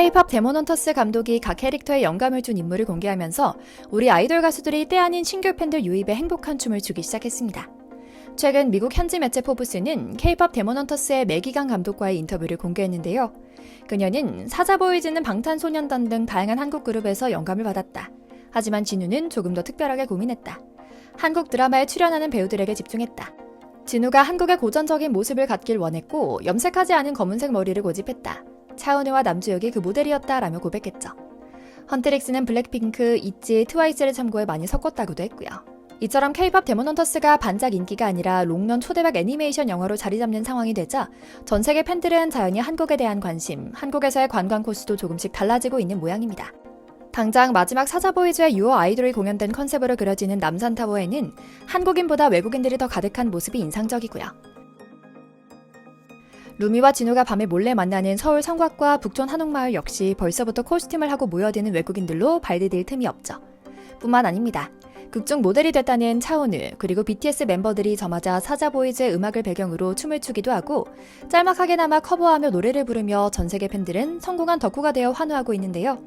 K-팝 데몬헌터스 감독이 각 캐릭터에 영감을 준 인물을 공개하면서 우리 아이돌 가수들이 때 아닌 신규 팬들 유입에 행복한 춤을 추기 시작했습니다. 최근 미국 현지 매체 포브스는 K-팝 데몬헌터스의 매기강 감독과의 인터뷰를 공개했는데요. 그녀는 사자보이즈는 방탄소년단 등 다양한 한국 그룹에서 영감을 받았다. 하지만 진우는 조금 더 특별하게 고민했다. 한국 드라마에 출연하는 배우들에게 집중했다. 진우가 한국의 고전적인 모습을 갖길 원했고 염색하지 않은 검은색 머리를 고집했다. 차은우와 남주혁이 그 모델이었다라며 고백했죠. 헌트릭스는 블랙핑크, 있지, 트와이스를 참고해 많이 섞었다고도 했고요. 이처럼 K-팝 데몬헌터스가 반짝 인기가 아니라 롱런 초대박 애니메이션 영화로 자리 잡는 상황이 되자 전 세계 팬들은 자연히 한국에 대한 관심, 한국에서의 관광 코스도 조금씩 달라지고 있는 모양입니다. 당장 마지막 사자보이즈의 유어 아이돌이 공연된 컨셉으로 그려지는 남산타워에는 한국인보다 외국인들이 더 가득한 모습이 인상적이고요. 루미와 진우가 밤에 몰래 만나는 서울 성곽과 북촌 한옥마을 역시 벌써부터 코스튬을 하고 모여드는 외국인들로 발디딜 틈이 없죠. 뿐만 아닙니다. 극중 모델이 됐다는 차은우 그리고 BTS 멤버들이 저마다 사자보이즈의 음악을 배경으로 춤을 추기도 하고 짤막하게나마 커버하며 노래를 부르며 전 세계 팬들은 성공한 덕후가 되어 환호하고 있는데요.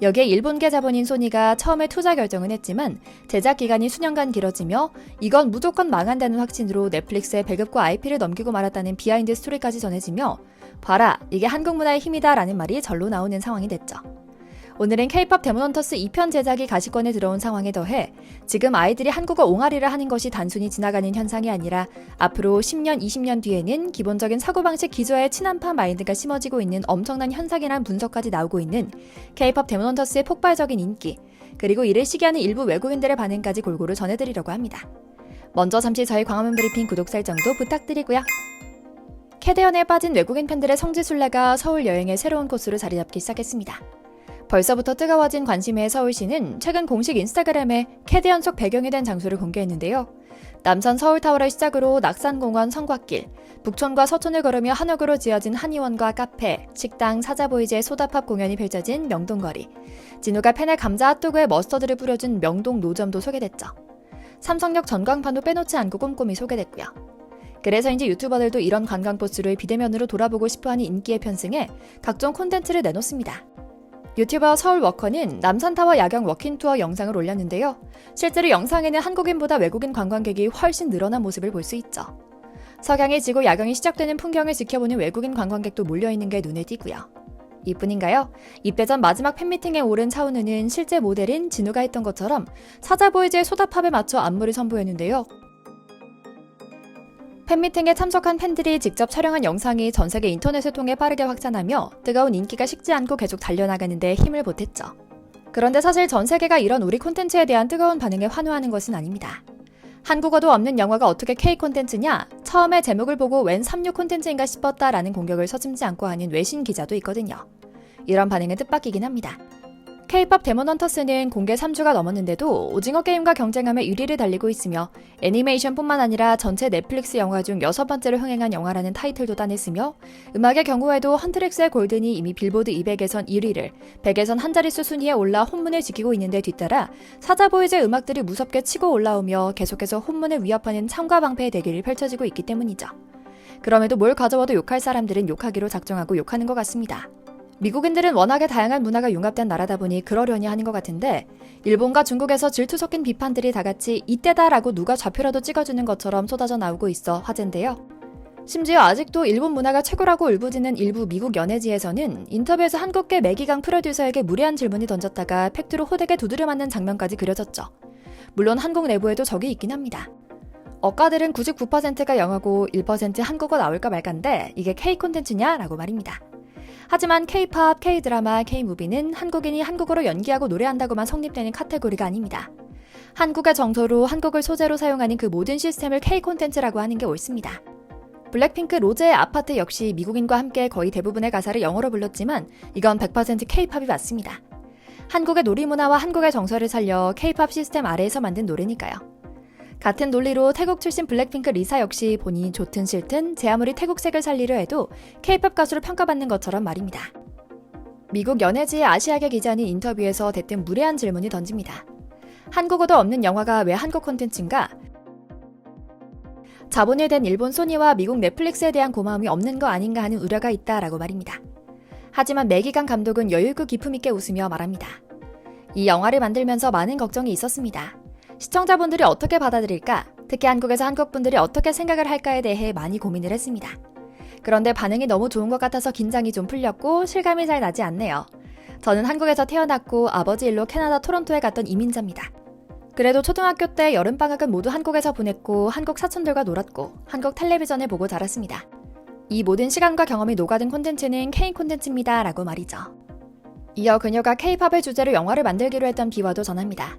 여기에 일본계 자본인 소니가 처음에 투자 결정은 했지만 제작 기간이 수년간 길어지며 이건 무조건 망한다는 확신으로 넷플릭스에 배급과 IP를 넘기고 말았다는 비하인드 스토리까지 전해지며 봐라, 이게 한국 문화의 힘이다 라는 말이 절로 나오는 상황이 됐죠. 오늘은 K-팝 데몬헌터스 2편 제작이 가시권에 들어온 상황에 더해 지금 아이들이 한국어 옹알이를 하는 것이 단순히 지나가는 현상이 아니라 앞으로 10년, 20년 뒤에는 기본적인 사고방식 기저에 친한파 마인드가 심어지고 있는 엄청난 현상이란 분석까지 나오고 있는 K-팝 데몬헌터스의 폭발적인 인기, 그리고 이를 시기하는 일부 외국인들의 반응까지 골고루 전해드리려고 합니다. 먼저 잠시 저희 광화문 브리핑 구독 설정도 부탁드리고요. 캐대언에 빠진 외국인 팬들의 성지순례가 서울 여행의 새로운 코스로 자리 잡기 시작했습니다. 벌써부터 뜨거워진 관심의 서울시는 최근 공식 인스타그램에 캐대언 속 배경이 된 장소를 공개했는데요. 남산 서울타워를 시작으로 낙산공원 성곽길, 북촌과 서촌을 걸으며 한옥으로 지어진 한의원과 카페, 식당, 사자보이즈의 소다팝 공연이 펼쳐진 명동거리, 진우가 팬의 감자 핫도그에 머스터드를 뿌려준 명동 노점도 소개됐죠. 삼성역 전광판도 빼놓지 않고 꼼꼼히 소개됐고요. 그래서인지 유튜버들도 이런 관광 코스를 비대면으로 돌아보고 싶어하는 인기에 편승해 각종 콘텐츠를 내놓습니다. 유튜버 서울워커는 남산타워 야경 워킹투어 영상을 올렸는데요. 실제로 영상에는 한국인보다 외국인 관광객이 훨씬 늘어난 모습을 볼 수 있죠. 석양이 지고 야경이 시작되는 풍경을 지켜보는 외국인 관광객도 몰려있는 게 눈에 띄고요. 이뿐인가요? 입대 전 마지막 팬미팅에 오른 차은우는 실제 모델인 진우가 했던 것처럼 사자보이즈의 소다팝에 맞춰 안무를 선보였는데요. 팬미팅에 참석한 팬들이 직접 촬영한 영상이 전 세계 인터넷을 통해 빠르게 확산하며 뜨거운 인기가 식지 않고 계속 달려나가는 데 힘을 보탰죠. 그런데 사실 전 세계가 이런 우리 콘텐츠에 대한 뜨거운 반응에 환호하는 것은 아닙니다. 한국어도 없는 영화가 어떻게 K 콘텐츠냐? 처음에 제목을 보고 웬 36 콘텐츠인가 싶었다라는 공격을 서슴지 않고 하는 외신 기자도 있거든요. 이런 반응은 뜻밖이긴 합니다. K-팝 데몬헌터스는 공개 3주가 넘었는데도 오징어 게임과 경쟁하며 1위를 달리고 있으며 애니메이션뿐만 아니라 전체 넷플릭스 영화 중 6번째로 흥행한 영화라는 타이틀도 따냈으며 음악의 경우에도 헌트릭스의 골든이 이미 빌보드 200에선 1위를, 100에선 한 자릿수 순위에 올라 혼문을 지키고 있는데 뒤따라 사자보이즈의 음악들이 무섭게 치고 올라오며 계속해서 혼문을 위협하는 창과 방패의 대결이 펼쳐지고 있기 때문이죠. 그럼에도 뭘 가져와도 욕할 사람들은 욕하기로 작정하고 욕하는 것 같습니다. 미국인들은 워낙에 다양한 문화가 융합된 나라다 보니 그러려니 하는 것 같은데 일본과 중국에서 질투 섞인 비판들이 다같이 이때다라고 누가 좌표라도 찍어주는 것처럼 쏟아져 나오고 있어 화제인데요. 심지어 아직도 일본 문화가 최고라고 울부짖는 일부 미국 연예지에서는 인터뷰에서 한국계 매기강 프로듀서에게 무례한 질문이 던졌다가 팩트로 호되게 두드려 맞는 장면까지 그려졌죠. 물론 한국 내부에도 적이 있긴 합니다. 억가들은 99%가 영어고 1% 한국어 나올까 말까인데 이게 K 콘텐츠냐? 라고 말입니다. 하지만 K-팝, K-드라마, K-무비는 한국인이 한국어로 연기하고 노래한다고만 성립되는 카테고리가 아닙니다. 한국의 정서로 한국을 소재로 사용하는 그 모든 시스템을 K-콘텐츠라고 하는 게 옳습니다. 블랙핑크 로제의 아파트 역시 미국인과 함께 거의 대부분의 가사를 영어로 불렀지만 이건 100% K-팝이 맞습니다. 한국의 놀이문화와 한국의 정서를 살려 K-팝 시스템 아래에서 만든 노래니까요. 같은 논리로 태국 출신 블랙핑크 리사 역시 본인이 좋든 싫든 제 아무리 태국색을 살리려 해도 K-팝 가수로 평가받는 것처럼 말입니다. 미국 연예지의 아시아계 기자는 인터뷰에서 대뜸 무례한 질문을 던집니다. 한국어도 없는 영화가 왜 한국 콘텐츠인가? 자본이 된 일본 소니와 미국 넷플릭스에 대한 고마움이 없는 거 아닌가 하는 우려가 있다라고 말입니다. 하지만 매기강 감독은 여유있고 기품있게 웃으며 말합니다. 이 영화를 만들면서 많은 걱정이 있었습니다. 시청자분들이 어떻게 받아들일까? 특히 한국에서 한국분들이 어떻게 생각을 할까에 대해 많이 고민을 했습니다. 그런데 반응이 너무 좋은 것 같아서 긴장이 좀 풀렸고 실감이 잘 나지 않네요. 저는 한국에서 태어났고 아버지 일로 캐나다 토론토에 갔던 이민자입니다. 그래도 초등학교 때 여름방학은 모두 한국에서 보냈고 한국 사촌들과 놀았고 한국 텔레비전을 보고 자랐습니다. 이 모든 시간과 경험이 녹아든 콘텐츠는 K 콘텐츠입니다 라고 말이죠. 이어 그녀가 K-팝을 주제로 영화를 만들기로 했던 비화도 전합니다.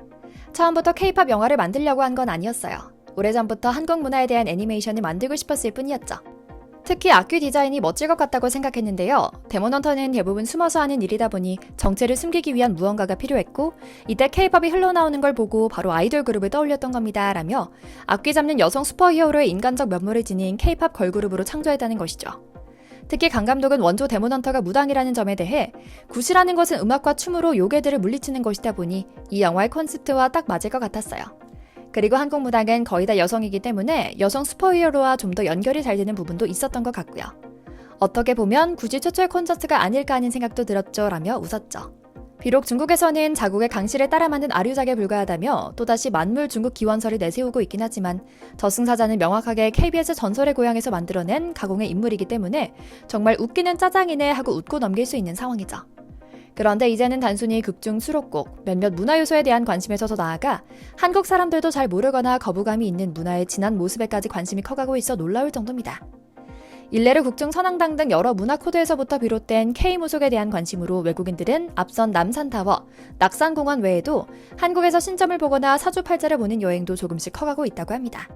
처음부터 K-팝 영화를 만들려고 한 건 아니었어요. 오래전부터 한국 문화에 대한 애니메이션을 만들고 싶었을 뿐이었죠. 특히 악귀 디자인이 멋질 것 같다고 생각했는데요. 데몬헌터는 대부분 숨어서 하는 일이다 보니 정체를 숨기기 위한 무언가가 필요했고 이때 K-팝이 흘러나오는 걸 보고 바로 아이돌 그룹을 떠올렸던 겁니다 라며 악귀 잡는 여성 슈퍼히어로의 인간적 면모를 지닌 K-팝 걸그룹으로 창조했다는 것이죠. 특히 강 감독은 원조 데몬헌터가 무당이라는 점에 대해 굿이라는 것은 음악과 춤으로 요괴들을 물리치는 것이다 보니 이 영화의 콘셉트와 딱 맞을 것 같았어요. 그리고 한국 무당은 거의 다 여성이기 때문에 여성 슈퍼히어로와 좀 더 연결이 잘 되는 부분도 있었던 것 같고요. 어떻게 보면 굳이 최초의 콘서트가 아닐까 하는 생각도 들었죠 라며 웃었죠. 비록 중국에서는 자국의 강씨를 따라 만든 아류작에 불과하다며 또다시 만물 중국 기원설을 내세우고 있긴 하지만 저승사자는 명확하게 KBS 전설의 고향에서 만들어낸 가공의 인물이기 때문에 정말 웃기는 짜장이네 하고 웃고 넘길 수 있는 상황이죠. 그런데 이제는 단순히 극중 수록곡, 몇몇 문화 요소에 대한 관심에서 더 나아가 한국 사람들도 잘 모르거나 거부감이 있는 문화의 진한 모습에까지 관심이 커가고 있어 놀라울 정도입니다. 일례로 국중 선앙당 등 여러 문화 코드에서부터 비롯된 K-무속에 대한 관심으로 외국인들은 앞선 남산타워, 낙산공원 외에도 한국에서 신점을 보거나 사주팔자를 보는 여행도 조금씩 커가고 있다고 합니다.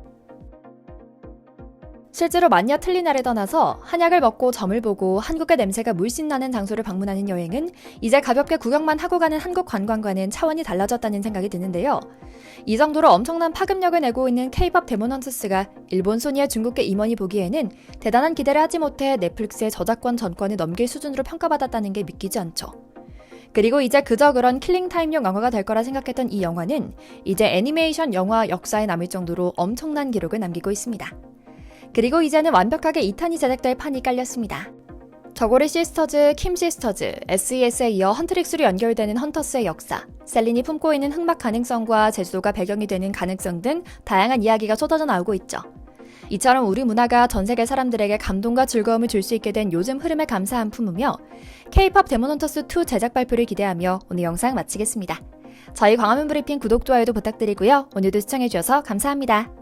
실제로 만냐 틀린 날에 떠나서 한약을 먹고 점을 보고 한국의 냄새가 물씬 나는 장소를 방문하는 여행은 이제 가볍게 구경만 하고 가는 한국 관광과는 차원이 달라졌다는 생각이 드는데요. 이 정도로 엄청난 파급력을 내고 있는 K-팝 데몬헌터스가 일본 소니의 중국계 임원이 보기에는 대단한 기대를 하지 못해 넷플릭스의 저작권 전권을 넘길 수준으로 평가받았다는 게 믿기지 않죠. 그리고 이제 그저 그런 킬링타임용 영화가 될 거라 생각했던 이 영화는 이제 애니메이션 영화 역사에 남을 정도로 엄청난 기록을 남기고 있습니다. 그리고 이제는 완벽하게 2탄이 제작될 판이 깔렸습니다. 저고리 시스터즈, 킴 시스터즈, SES에 이어 헌트릭스로 연결되는 헌터스의 역사, 셀린이 품고 있는 흑막 가능성과 제주도가 배경이 되는 가능성 등 다양한 이야기가 쏟아져 나오고 있죠. 이처럼 우리 문화가 전 세계 사람들에게 감동과 즐거움을 줄 수 있게 된 요즘 흐름에 감사한 품으며 K-팝 데몬헌터스2 제작 발표를 기대하며 오늘 영상 마치겠습니다. 저희 광화문 브리핑 구독, 좋아요도 부탁드리고요. 오늘도 시청해주셔서 감사합니다.